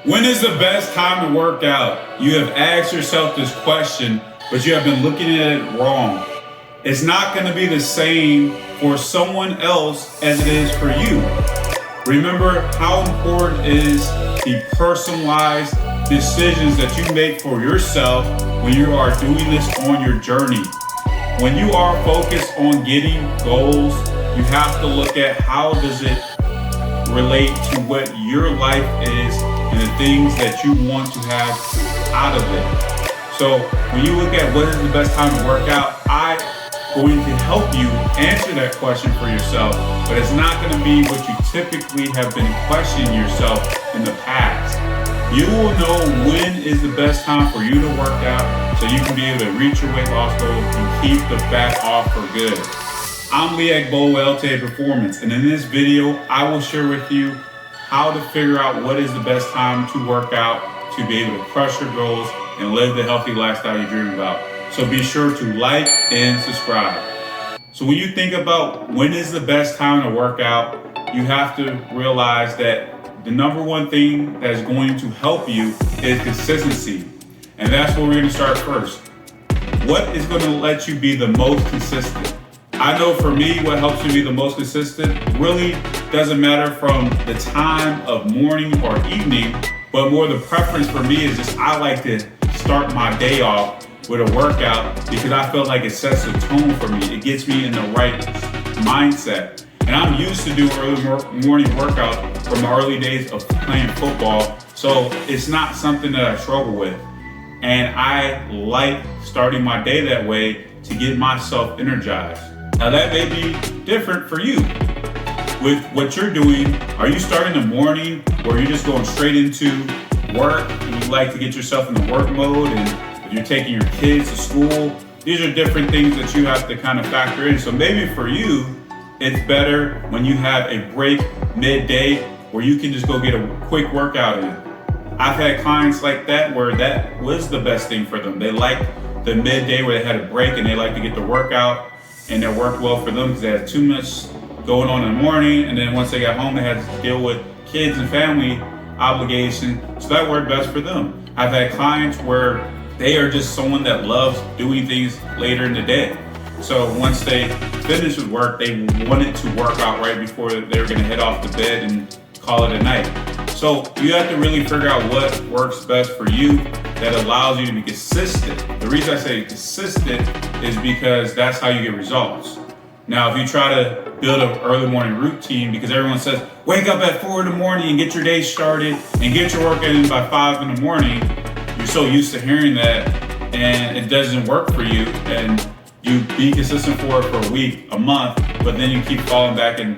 When is the best time to work out? You have asked yourself this question, but you have been looking at it wrong. It's not going to be the same for someone else as it is for you. Remember how important is the personalized decisions that you make for yourself when you are doing this on your journey. When you are focused on getting goals, you have to look at how does it relate to what your life is and the things that you want to have out of it. So when you look at what is the best time to work out, I'm going to help you answer that question for yourself, but it's not going to be what you typically have been questioning yourself in the past. You will know when is the best time for you to work out so you can be able to reach your weight loss goals and keep the fat off for good. I'm Lee Agbohlah, LTA Performance, and in this video, I will share with you how to figure out what is the best time to work out to be able to crush your goals and live the healthy lifestyle you dream about. So be sure to like and subscribe. So when you think about when is the best time to work out, you have to realize that the number one thing that is going to help you is consistency. And that's where we're going to start first. What is going to let you be the most consistent? I know for me, what helps me be the most consistent really doesn't matter from the time of morning or evening, but more the preference for me is just I like to start my day off with a workout because I feel like it sets the tone for me. It gets me in the right mindset. And I'm used to doing early morning workouts from the early days of playing football, so it's not something that I struggle with. And I like starting my day that way to get myself energized. Now that may be different for you. With what you're doing, are you starting the morning or you're just going straight into work and you like to get yourself in the work mode and if you're taking your kids to school? These are different things that you have to kind of factor in. So maybe for you, it's better when you have a break midday where you can just go get a quick workout in. I've had clients like that where that was the best thing for them. They like the midday where they had a break and they like to get the workout and it worked well for them because they had too much going on in the morning, and then once they got home they had to deal with kids and family obligations, so that worked best for them. I've had clients where they are just someone that loves doing things later in the day. So once they finish with work, they wanted to work out right before they were gonna head off to bed and call it a night. So you have to really figure out what works best for you that allows you to be consistent. The reason I say consistent is because that's how you get results. Now, if you try to build an early morning routine, because everyone says, wake up at 4 in the morning and get your day started and get your workout in by 5 in the morning, you're so used to hearing that and it doesn't work for you and you be consistent for it for a week, a month, but then you keep falling back in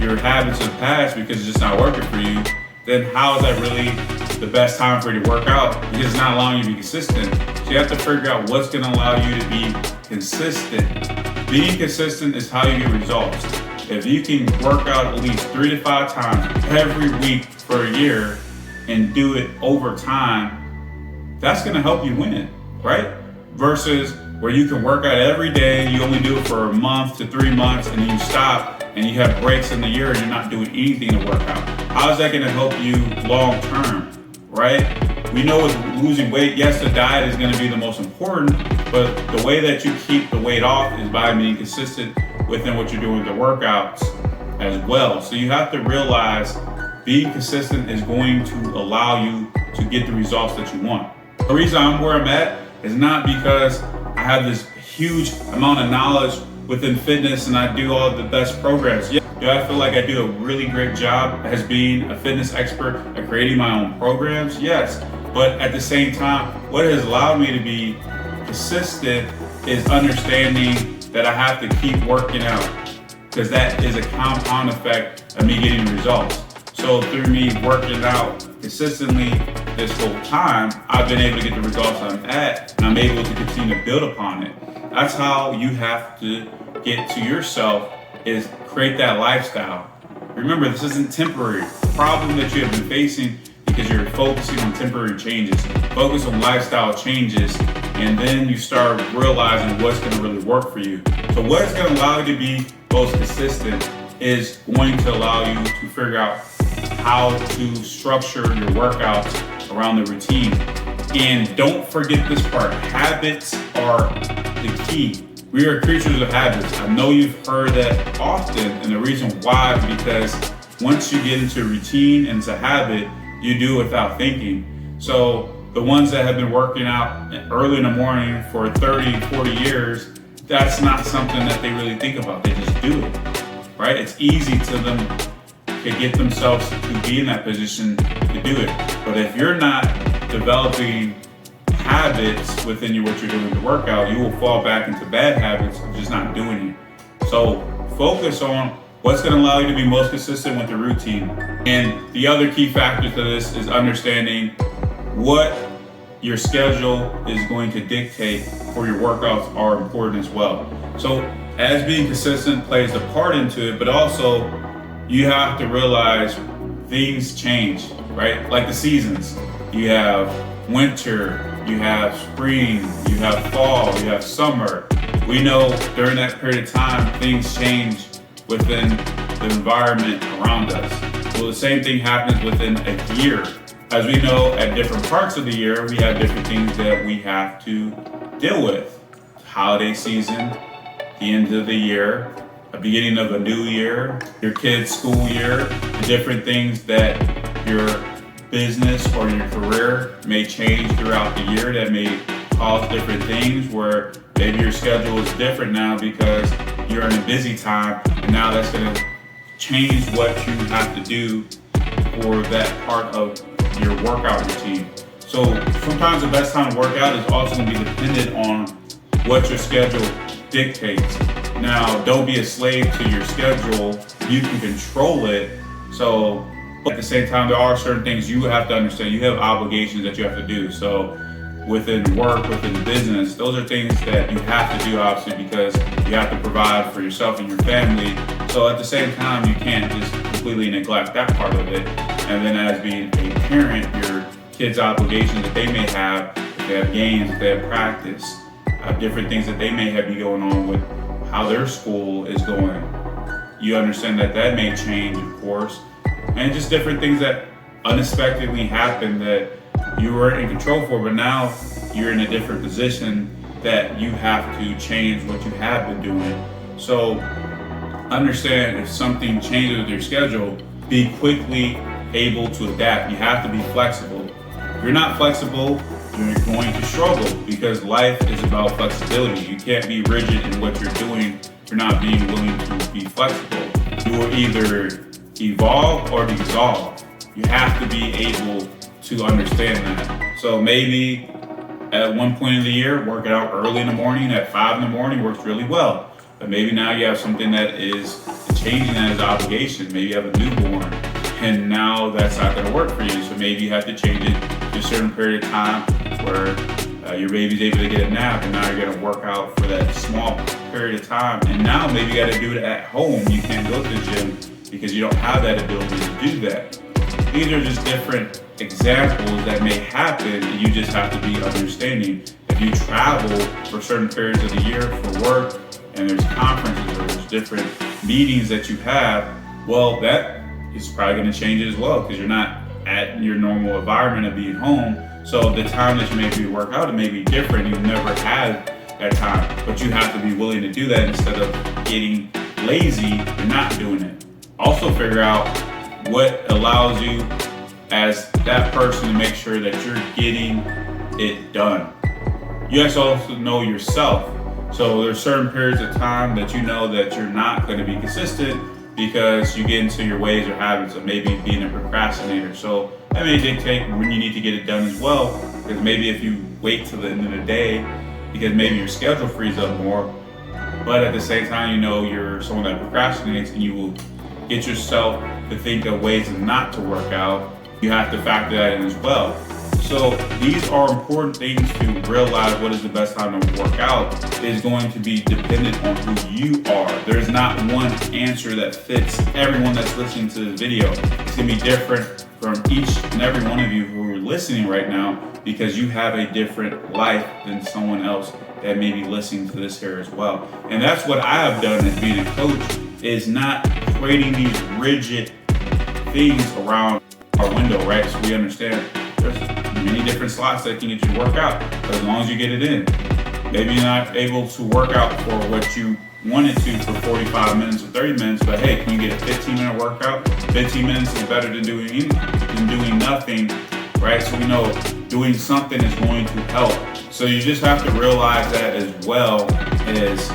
your habits of the past because it's just not working for you, then how is that really the best time for you to work out? Because it's not allowing you to be consistent. So you have to figure out what's gonna allow you to be consistent. Being consistent is how you get results. If you can work out at least 3 to 5 times every week for a year and do it over time, that's gonna help you win, right? Versus where you can work out every day, you only do it for a month to 3 months, and then you stop and you have breaks in the year and you're not doing anything to work out. How is that gonna help you long term, right? We know with losing weight, yes, the diet is gonna be the most important, but the way that you keep the weight off is by being consistent within what you're doing with the workouts as well. So you have to realize being consistent is going to allow you to get the results that you want. The reason I'm where I'm at is not because I have this huge amount of knowledge within fitness and I do all the best programs. Yeah, I feel like I do a really great job as being a fitness expert at creating my own programs, yes. But at the same time, what has allowed me to be consistent is understanding that I have to keep working out because that is a compound effect of me getting results. So through me working out consistently this whole time, I've been able to get the results I'm at and I'm able to continue to build upon it. That's how you have to get to yourself, is create that lifestyle. Remember, this isn't temporary. The problem that you have been facing because you're focusing on temporary changes. Focus on lifestyle changes, and then you start realizing what's gonna really work for you. So what's gonna allow you to be most consistent is going to allow you to figure out how to structure your workouts around the routine. And don't forget this part, habits are the key. We are creatures of habits. I know you've heard that often, and the reason why is because once you get into a routine and it's a habit, you do it without thinking. So the ones that have been working out early in the morning for 30, 40 years, that's not something that they really think about. They just do it, right? It's easy to them to get themselves to be in that position to do it. But if you're not developing habits within what you're doing to work out, you will fall back into bad habits of just not doing it. So focus on what's going to allow you to be most consistent with the routine. And the other key factor to this is understanding what your schedule is going to dictate for your workouts are important as well. So as being consistent plays a part into it, but also you have to realize things change, right? Like the seasons. You have winter, you have spring, you have fall, you have summer. We know during that period of time, things change within the environment around us. Well, the same thing happens within a year. As we know, at different parts of the year, we have different things that we have to deal with. Holiday season, the end of the year, the beginning of a new year, your kids' school year, the different things that your business or your career may change throughout the year that may cause different things where maybe your schedule is different now because you're in a busy time, and now that's going to change what you have to do for that part of your workout routine. So sometimes the best time to work out is also going to be dependent on what your schedule dictates. Now, don't be a slave to your schedule. You can control it. So, but at the same time, there are certain things you have to understand. You have obligations that you have to do. So within work, within business, those are things that you have to do, obviously, because you have to provide for yourself and your family. So at the same time, you can't just completely neglect that part of it. And then as being a parent, your kids' obligations that they may have, if they have games, if they have practice, different things that they may have be going on with how their school is going. You understand that that may change, of course, and just different things that unexpectedly happen that you weren't in control for, but now you're in a different position that you have to change what you have been doing. So understand if something changes with your schedule, be quickly able to adapt. You have to be flexible. If you're not flexible, you're going to struggle because life is about flexibility. You can't be rigid in what you're doing if you're not being willing to be flexible. You will either evolve or dissolve. You have to be able to understand that. So maybe at one point in the year, working out early in the morning at 5 in the morning works really well. But maybe now you have something that is changing that as an obligation. Maybe you have a newborn and now that's not going to work for you. So maybe you have to change it to a certain period of time where your baby's able to get a nap, and now you're going to work out for that small period of time. And now maybe you got to do it at home. You can't go to the gym because you don't have that ability to do that. These are just different examples that may happen, and you just have to be understanding. If you travel for certain periods of the year for work, and there's conferences or there's different meetings that you have, well, that is probably going to change it as well because you're not at your normal environment of being home. So the time that you maybe work out, it may be different. You've never had that time, but you have to be willing to do that instead of getting lazy and not doing it. Also figure out what allows you as that person to make sure that you're getting it done. You have to also know yourself. So there's certain periods of time that you know that you're not going to be consistent because you get into your ways or habits of maybe being a procrastinator. So that may dictate when you need to get it done as well, because maybe if you wait till the end of the day, because maybe your schedule frees up more, but at the same time, you know you're someone that procrastinates and you will get yourself to think of ways not to work out. You have to factor that in as well. So these are important things to realize. What is the best time to work out is going to be dependent on who you are. There's not one answer that fits everyone that's listening to this video. It's gonna be different from each and every one of you who are listening right now because you have a different life than someone else that may be listening to this here as well. And that's what I have done as being a coach, is not creating these rigid things around hour window, right? So we understand there's many different slots that can get you to work out, but as long as you get it in. Maybe you're not able to work out for what you wanted to for 45 minutes or 30 minutes, but hey, can you get a 15-minute workout? 15 minutes is better than doing nothing, right? So we know doing something is going to help. So you just have to realize that as well as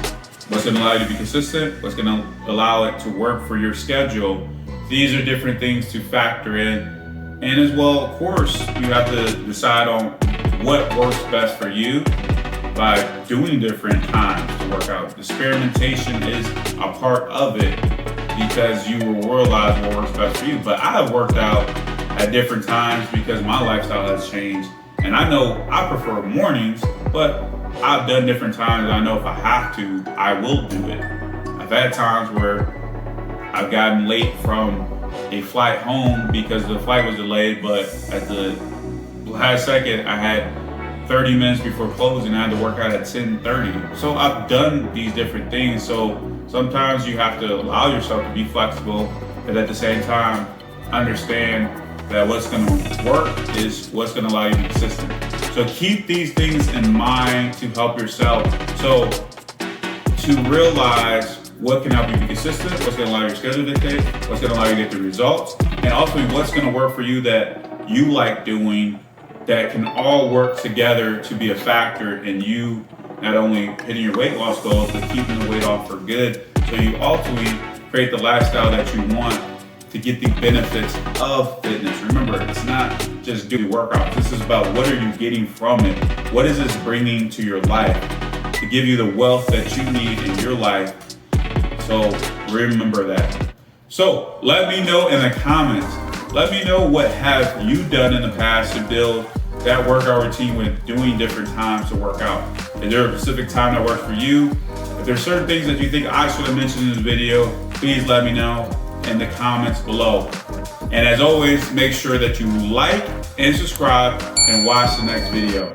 what's going to allow you to be consistent, what's going to allow it to work for your schedule. These are different things to factor in. And as well, of course, you have to decide on what works best for you by doing different times to work out. Experimentation is a part of it because you will realize what works best for you. But I have worked out at different times because my lifestyle has changed. And I know I prefer mornings, but I've done different times. I know if I have to, I will do it. I've had times where I've gotten late from a flight home because the flight was delayed, but at the last second, I had 30 minutes before closing, I had to work out at 10:30. So I've done these different things. So sometimes you have to allow yourself to be flexible, but at the same time, understand that what's going to work is what's going to allow you to be consistent. So keep these things in mind to help yourself. So to realize what can help you be consistent, what's going to allow your schedule to dictate, what's going to allow you to get the results, and ultimately what's going to work for you that you like doing, that can all work together to be a factor in you not only hitting your weight loss goals, but keeping the weight off for good. So you ultimately create the lifestyle that you want to get the benefits of fitness. Remember, it's not just do workouts. This is about what are you getting from it? What is this bringing to your life to give you the wealth that you need in your life? So remember that. So let me know in the comments. Let me know what have you done in the past to build that workout routine with doing different times to work out. Is there a specific time that works for you? If there's certain things that you think I should have mentioned in this video, please let me know in the comments below. And as always, make sure that you like and subscribe and watch the next video.